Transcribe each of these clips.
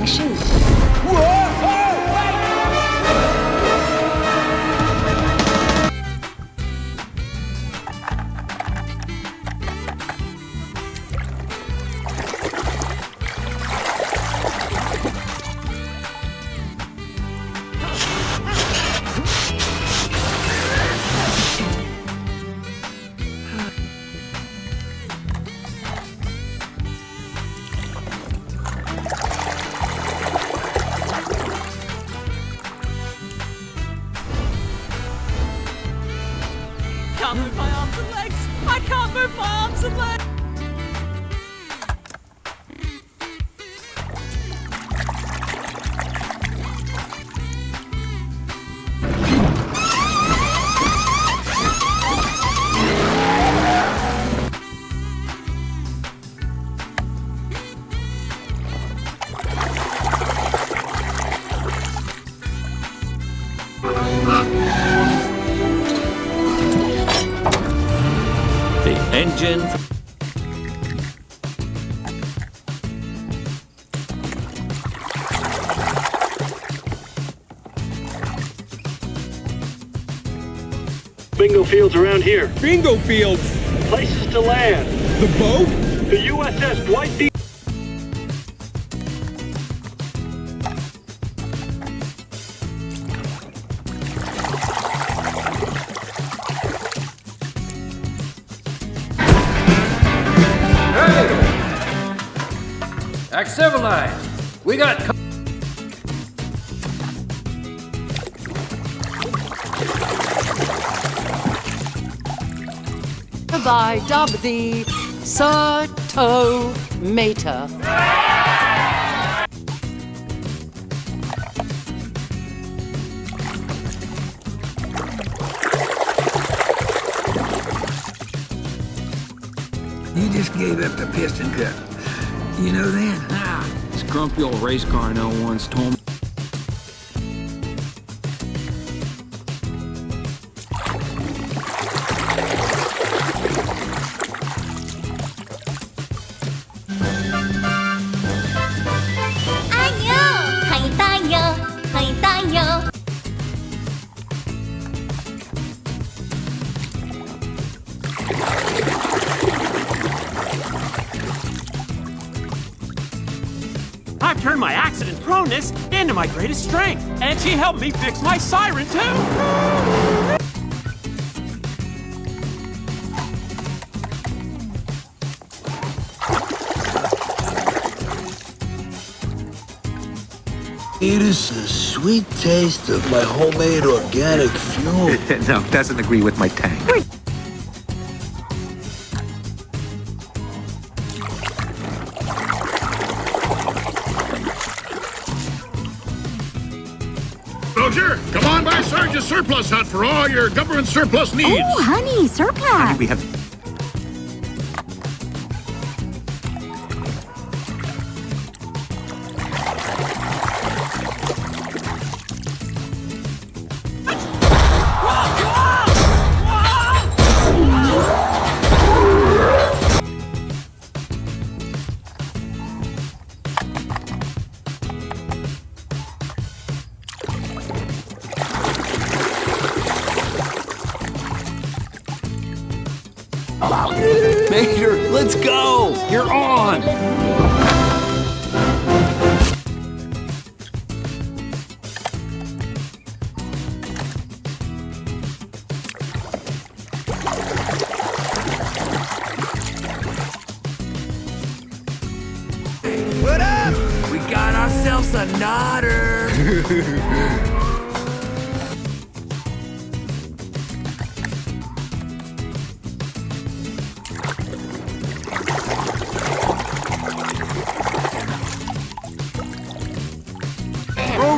shoot. I can't move my arms and legs. I can't move my arms and legs. Engine. Bingo fields around here. Bingo fields! Places to land. The boat? The USS Dwight D. Act civilized. We got. I dub thee Sir Tomater. You just gave up the piston cup. You know that? This grumpy old race car I know once told me. I've turned my accident proneness into my greatest strength, and she helped me fix my siren too. It is the sweet taste of my homemade organic fuel. No, doesn't agree with my tank. Roger, come on by Sarge's surplus hut for all your government surplus needs. Oh, honey, surplus. We have. Major, let's go! You're on! What up? We got ourselves a nodder.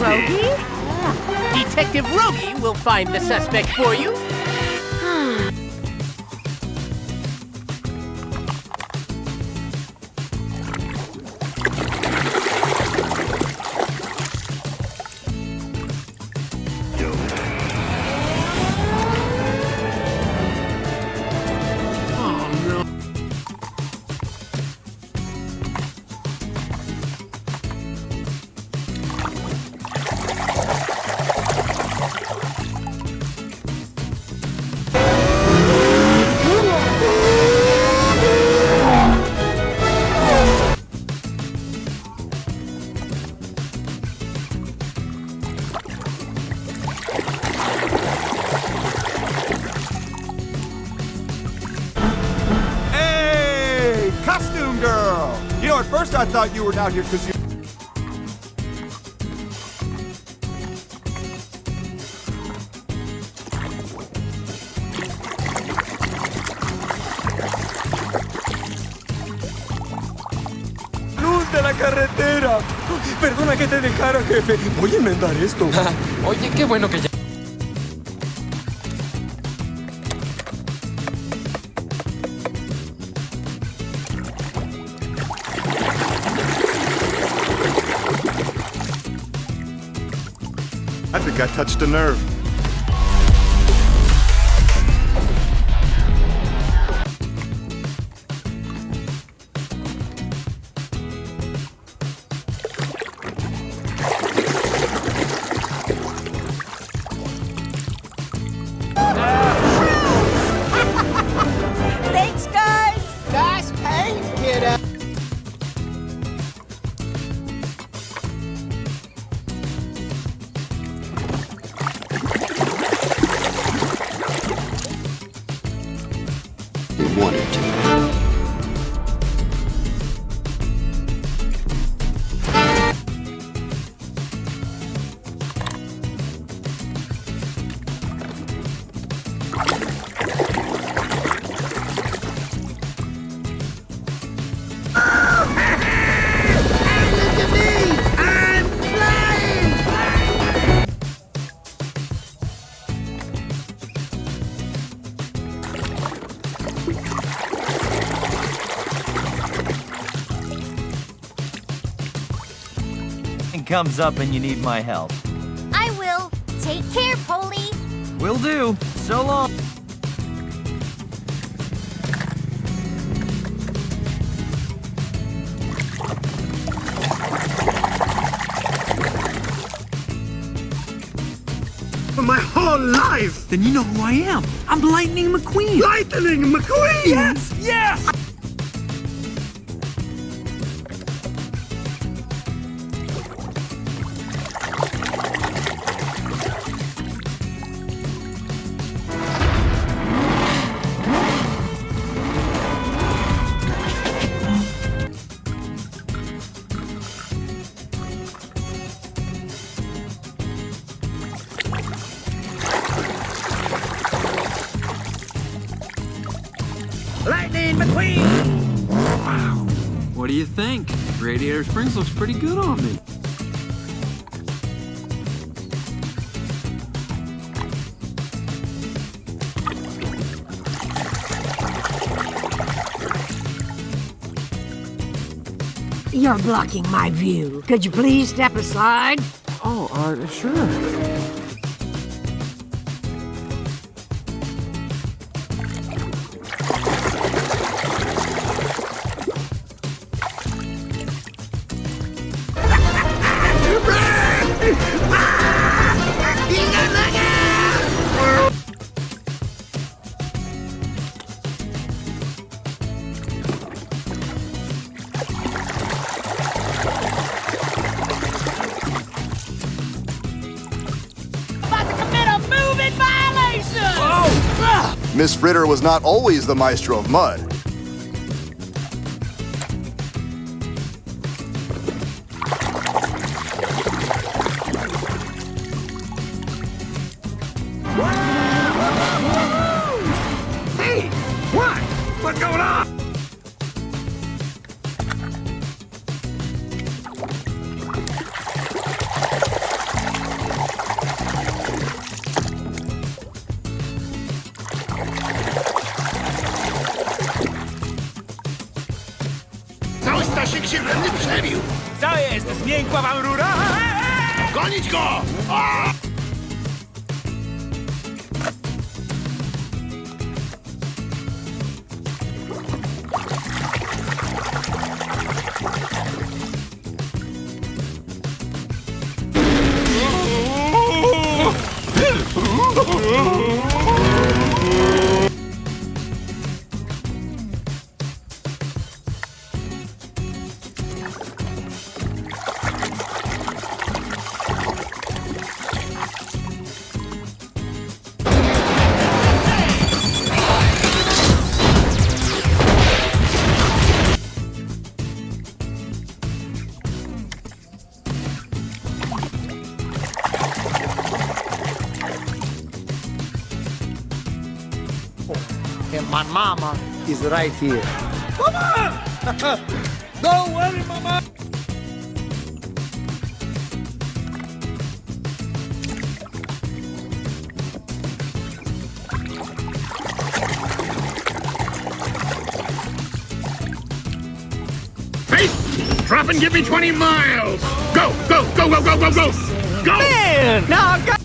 Rogie? Detective Rogie will find the suspect for you. first I thought you were down here because you... ¡Luz de la carretera! Perdona que te dejara, jefe. Voy a enmendar esto. Oye, qué bueno que ya... I think I touched a nerve. Thanks, guys! Nice paint, kiddo! They wanted to. Comes up and you need my help. I will. Take care, Polly. Will do. So long. For my whole life! Then you know who I am. I'm Lightning McQueen. Lightning McQueen! Yes, yes! Lightning McQueen! Wow. What do you think? Radiator Springs looks pretty good on me. You're blocking my view. Could you please step aside? Oh, sure. Miss Fritter was not always the maestro of mud. Hey, what? What's going on? Stasiek się we mnie przebił! Co jest? Zmiękła wam rura? Gonić go! My mama is right here. Mama! Don't worry, mama! Hey! Drop and give me 20 miles! Go, go, go, go, go, go, go! Go! Man! Now I've got